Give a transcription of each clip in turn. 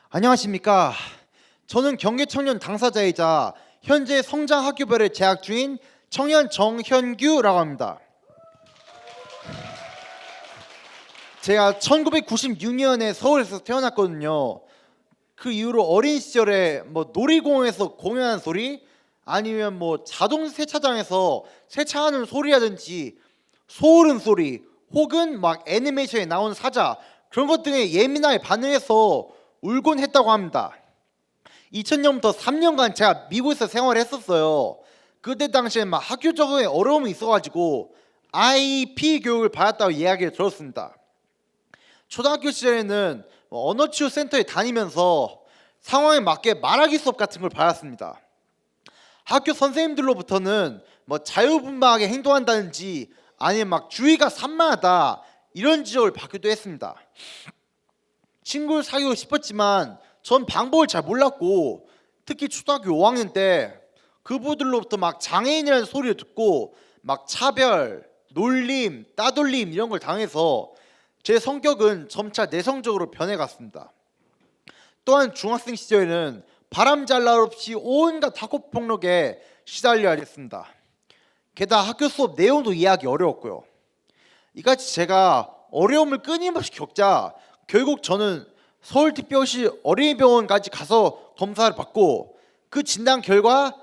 안녕하십니까. 저는 경기청년 당사자이자 현재 성장학교별에 재학 중인 청년 정현규라고 합니다. 제가 1996년에 서울에서 태어났거든요. 그 이후로 어린 시절에 놀이공원에서 공연하는 소리, 아니면 자동 세차장에서 세차하는 소리라든지 소울음 소리, 혹은 애니메이션에 나오는 사자, 그런 것 등에 예민하게 반응해서 울곤 했다고 합니다. 2000년부터 3년간 제가 미국에서 생활을 했었어요. 그때 당시에 학교 적응에 어려움이 있어가지고 IEP 교육을 받았다고 이야기를 들었습니다. 초등학교 시절에는 언어치유 센터에 다니면서 상황에 맞게 말하기 수업 같은 걸 받았습니다. 학교 선생님들로부터는 자유분방하게 행동한다든지 아니면 주의가 산만하다 이런 지적을 받기도 했습니다. 친구를 사귀고 싶었지만 전 방법을 잘 몰랐고, 특히 초등학교 5학년 때 그분들로부터 장애인이라는 소리를 듣고 차별, 놀림, 따돌림 이런 걸 당해서 제 성격은 점차 내성적으로 변해갔습니다. 또한 중학생 시절에는 바람잘 날 없이 온갖 학업 폭력에 시달려야 했습니다. 게다가 학교 수업 내용도 이해하기 어려웠고요. 이같이 제가 어려움을 끊임없이 겪자 결국 저는 서울특별시 어린이병원까지 가서 검사를 받고 그 진단 결과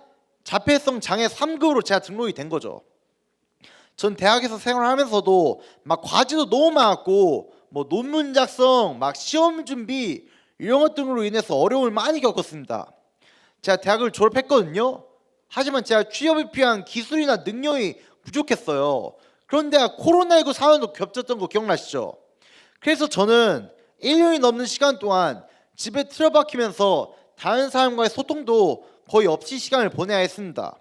자폐성 장애 3급으로 제가 등록이 된 거죠. 전 대학에서 생활하면서도 과제도 너무 많았고 논문 작성, 시험 준비 이런 것 등으로 인해서 어려움을 많이 겪었습니다. 제가 대학을 졸업했거든요. 하지만 제가 취업을 필요한 기술이나 능력이 부족했어요. 그런데 코로나19 사연도 겹쳤던 거 기억나시죠? 그래서 저는 1년이 넘는 시간 동안 집에 틀어박히면서 다른 사람과의 소통도 거의 없이 시간을 보내야 했습니다.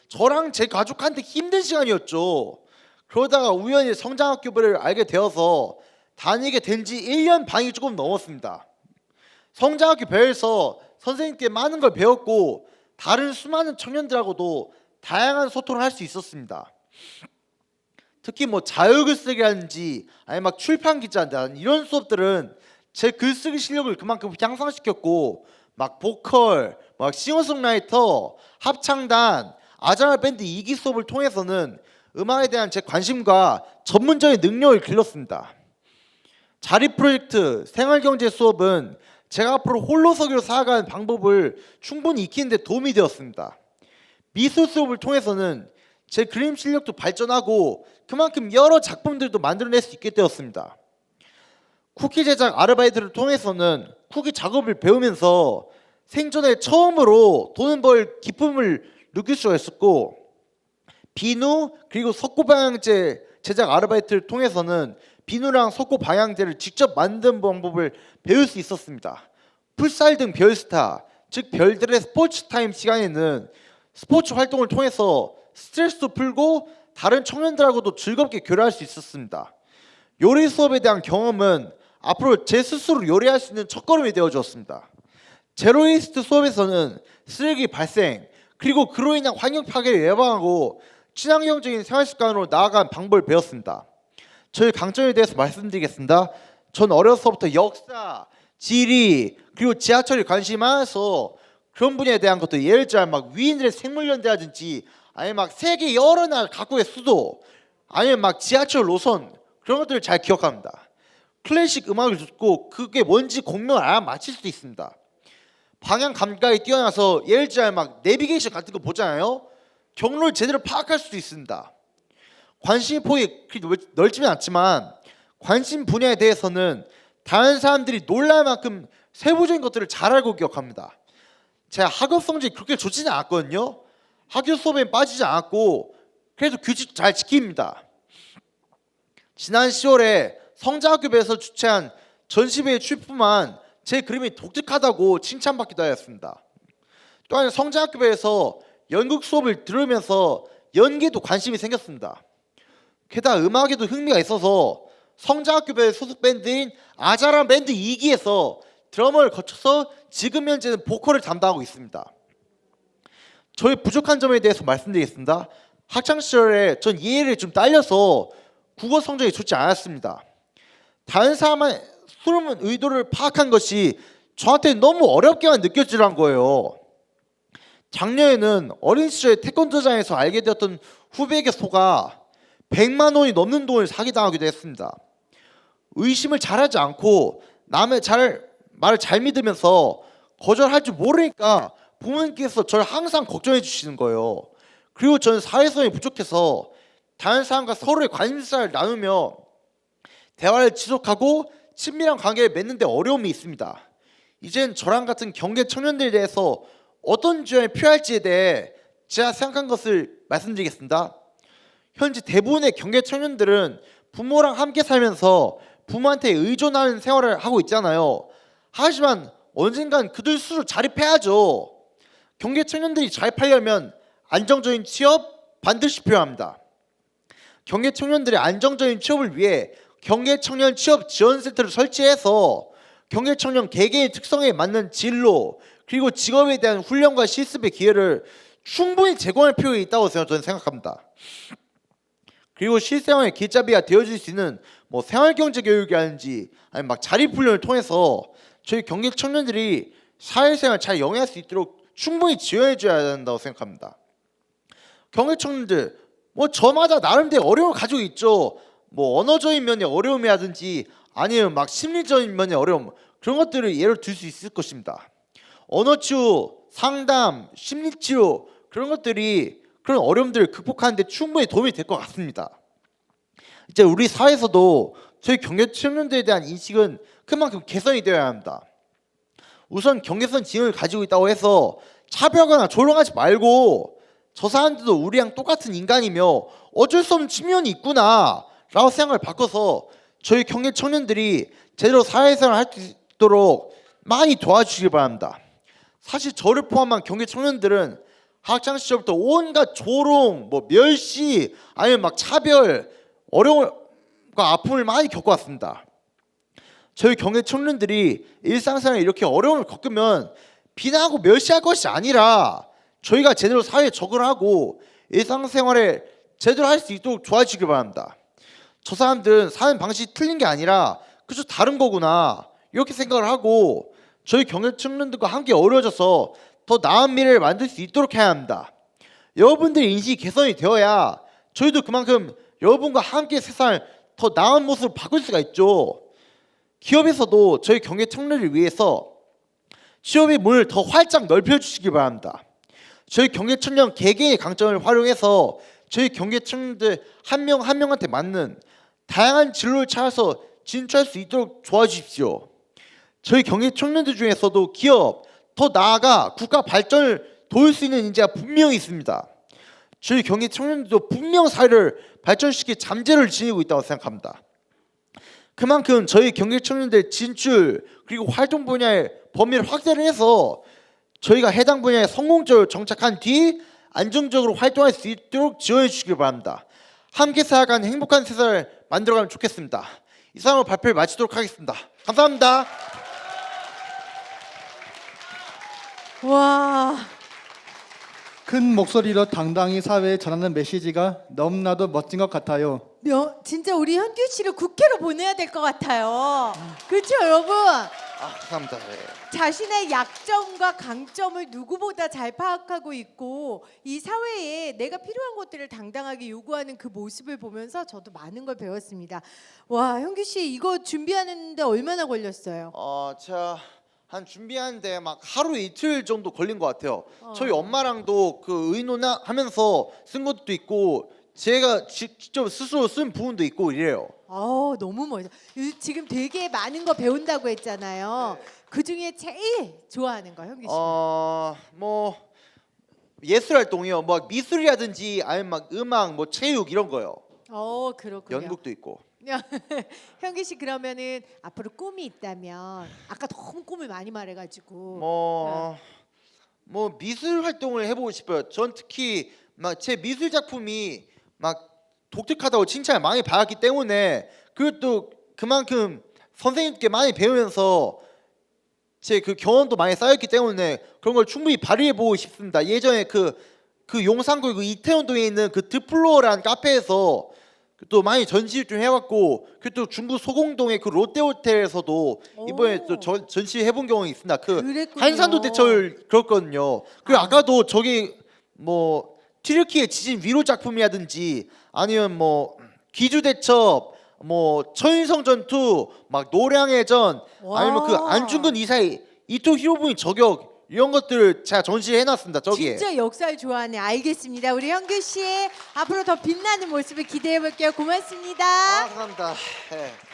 저랑 제 가족한테 힘든 시간이었죠. 그러다가 우연히 성장학교를 알게 되어서 다니게 된 지 1년 반이 조금 넘었습니다. 성장학교 배에서 선생님께 많은 걸 배웠고 다른 수많은 청년들하고도 다양한 소통을 할 수 있었습니다. 특히 자유글쓰기라든지 아니면 출판 기자 이런 수업들은 제 글쓰기 실력을 그만큼 향상시켰고 보컬, 싱어송라이터, 합창단, 아자라 밴드 2기 수업을 통해서는 음악에 대한 제 관심과 전문적인 능력을 길렀습니다. 자립 프로젝트, 생활경제 수업은 제가 앞으로 홀로서기로 살아가는 방법을 충분히 익히는 데 도움이 되었습니다. 미술 수업을 통해서는 제 그림 실력도 발전하고 그만큼 여러 작품들도 만들어낼 수 있게 되었습니다. 쿠키 제작 아르바이트를 통해서는 쿠키 작업을 배우면서 생전에 처음으로 돈을 벌 기쁨을 느낄 수가 있었고, 비누 그리고 석고 방향제 제작 아르바이트를 통해서는 비누랑 석고 방향제를 직접 만드는 방법을 배울 수 있었습니다. 풋살 등 별스타, 즉 별들의 스포츠 타임 시간에는 스포츠 활동을 통해서 스트레스도 풀고 다른 청년들하고도 즐겁게 교류할 수 있었습니다. 요리 수업에 대한 경험은 앞으로 제 스스로 요리할 수 있는 첫걸음이 되어 주었습니다. 제로웨이스트 수업에서는 쓰레기 발생 그리고 그로 인한 환경 파괴를 예방하고 친환경적인 생활 습관으로 나아가는 방법을 배웠습니다. 저의 강점에 대해서 말씀드리겠습니다. 전 어려서부터 역사, 지리 그리고 지하철에 관심이 많아서 그런 분야에 대한 것도 예를 들어 위인들의 생물연대라든지 아니면 세계 여러 나라 각국의 수도 아니면 지하철 노선 그런 것들을 잘 기억합니다. 클래식 음악을 듣고 그게 뭔지 공명을 알아맞힐 수도 있습니다. 방향 감각이 뛰어나서 예를 들어 내비게이션 같은 거 보잖아요. 경로를 제대로 파악할 수도 있습니다. 관심 폭이 넓지는 않지만 관심 분야에 대해서는 다른 사람들이 놀랄 만큼 세부적인 것들을 잘 알고 기억합니다. 제가 학업 성적이 그렇게 좋지는 않았거든요. 학교 수업에 빠지지 않았고 그래도 규칙 잘 지킵니다. 지난 10월에 성장학교에서 주최한 전시회에 출품한 제 그림이 독특하다고 칭찬받기도 하였습니다. 또한 성장학교에서 연극 수업을 들으면서 연기에도 관심이 생겼습니다. 게다가 음악에도 흥미가 있어서 성장학교별 소속 밴드인 아자라 밴드 2기에서 드러머를 거쳐서 지금 현재는 보컬을 담당하고 있습니다. 저의 부족한 점에 대해서 말씀드리겠습니다. 학창시절에 전 이해를 좀 딸려서 국어 성적이 좋지 않았습니다. 다른 사람의 숨은 의도를 파악한 것이 저한테 너무 어렵게만 느껴지란 거예요. 작년에는 어린 시절에 태권도장에서 알게 되었던 후배에게 속아 100만 원이 넘는 돈을 사기당하기도 했습니다. 의심을 잘하지 않고 남의 말을 잘 믿으면서 거절할 줄 모르니까 부모님께서 저를 항상 걱정해 주시는 거예요. 그리고 저는 사회성이 부족해서 다른 사람과 서로의 관심사를 나누며 대화를 지속하고 친밀한 관계를 맺는 데 어려움이 있습니다. 이젠 저랑 같은 경계 청년들에 대해서 어떤 지원이 필요할지에 대해 제가 생각한 것을 말씀드리겠습니다. 현재 대부분의 경계 청년들은 부모랑 함께 살면서 부모한테 의존하는 생활을 하고 있잖아요. 하지만 언젠간 그들 스스로 자립해야죠. 경계 청년들이 자립하려면 안정적인 취업 반드시 필요합니다. 경계 청년들의 안정적인 취업을 위해 경계 청년 취업 지원 센터를 설치해서 경계 청년 개개인의 특성에 맞는 진로 그리고 직업에 대한 훈련과 실습의 기회를 충분히 제공할 필요가 있다고 저는 생각합니다. 그리고 실생활의 길잡이가 되어줄 수 있는 생활경제 교육이라든지 아니면 자립훈련을 통해서 저희 경기 청년들이 사회생활 잘 영위할 수 있도록 충분히 지원해줘야 한다고 생각합니다. 경기 청년들 저마다 나름대로 어려움을 가지고 있죠. 언어적인 면의 어려움이라든지 아니면 심리적인 면의 어려움 그런 것들을 예를 들 수 있을 것입니다. 언어치유, 상담, 심리치유 그런 것들이 그런 어려움들을 극복하는 데 충분히 도움이 될 것 같습니다. 이제 우리 사회에서도 저희 경계 청년들에 대한 인식은 그만큼 개선이 되어야 합니다. 우선 경계선 지능을 가지고 있다고 해서 차별하거나 조롱하지 말고 저 사람들도 우리랑 똑같은 인간이며 어쩔 수 없는 측면이 있구나 라고 생각을 바꿔서 저희 경계 청년들이 제대로 사회생활을 할 수 있도록 많이 도와주시기 바랍니다. 사실 저를 포함한 경계 청년들은 학창 시절부터 온갖 조롱, 멸시, 아니면 차별, 어려움과 아픔을 많이 겪어왔습니다. 저희 경계 청년들이 일상생활에 이렇게 어려움을 겪으면 비난하고 멸시할 것이 아니라 저희가 제대로 사회에 적응하고 일상생활에 제대로 할 수 있도록 도와주시기 바랍니다. 저 사람들은 사는 방식이 틀린 게 아니라 그저 다른 거구나 이렇게 생각을 하고 저희 경계 청년들과 함께 어우러져서 더 나은 미래를 만들 수 있도록 해야 합니다. 여러분들의 인식이 개선이 되어야 저희도 그만큼 여러분과 함께 세상을 더 나은 모습으로 바꿀 수가 있죠. 기업에서도 저희 경계 청년을 위해서 취업의 문을 더 활짝 넓혀주시기 바랍니다. 저희 경계 청년 개개인의 강점을 활용해서 저희 경계 청년들 한 명 한 명한테 맞는 다양한 진로를 찾아서 진출할 수 있도록 도와주십시오. 저희 경계 청년들 중에서도 기업, 더 나아가 국가 발전을 도울 수 있는 인재가 분명히 있습니다. 저희 경계 청년들도 분명 사회를 발전시킬 잠재를 지니고 있다고 생각합니다. 그만큼 저희 경계 청년들 진출 그리고 활동 분야의 범위를 확대를 해서 저희가 해당 분야에 성공적으로 정착한 뒤 안정적으로 활동할 수 있도록 지원해 주시길 바랍니다. 함께 살아가는 행복한 세상을 만들어가면 좋겠습니다. 이상으로 발표를 마치도록 하겠습니다. 감사합니다. 와, 큰 목소리로 당당히 사회에 전하는 메시지가 너무나도 멋진 것 같아요. 진짜 우리 현규 씨를 국회로 보내야 될 것 같아요. 그렇죠, 여러분? 감사합니다. 네. 자신의 약점과 강점을 누구보다 잘 파악하고 있고 이 사회에 내가 필요한 것들을 당당하게 요구하는 그 모습을 보면서 저도 많은 걸 배웠습니다. 와, 현규 씨 이거 준비하는데 얼마나 걸렸어요? 제가 준비하는데 하루 이틀 정도 걸린 것 같아요. 저희 엄마랑도 그 의논하면서 쓴 것도 있고 제가 직접 스스로 쓴 부분도 있고 이래요. 너무 멋져. 지금 되게 많은 거 배운다고 했잖아요. 네. 그 중에 제일 좋아하는 거 현규 씨. 예술 활동이요. 미술이라든지 아니면 음악, 체육 이런 거요. 그렇군요. 연극도 있고. 현기 씨 그러면은 앞으로 꿈이 있다면 아까 너무 꿈을 많이 말해가지고 미술 활동을 해보고 싶어요. 전 특히 제 미술 작품이 독특하다고 칭찬을 많이 받았기 때문에 그리고 또 그만큼 선생님께 많이 배우면서 제 그 경험도 많이 쌓였기 때문에 그런 걸 충분히 발휘해 보고 싶습니다. 예전에 그 용산구 이태원동에 있는 그 드플로어라는 카페에서 또 많이 전시를 좀 해왔고 그리고 또 중구 소공동의 그 롯데호텔에서도 이번에 또 전시해본 경험이 있습니다. 그 그랬군요. 한산도 대철 그렇거든요. 그리고 아까도 저기 뭐 튀르키예 지진 위로 작품이라든지 아니면 뭐 기주대첩 뭐 천일성 전투 막 노량의 전 와. 아니면 그 안중근 이사의 이토 히로부미 저격 이런 것들 제가 전시해놨습니다. 저기에. 진짜 역사를 좋아하네. 알겠습니다. 우리 현규 씨 앞으로 더 빛나는 모습을 기대해 볼게요. 고맙습니다. 감사합니다. 예.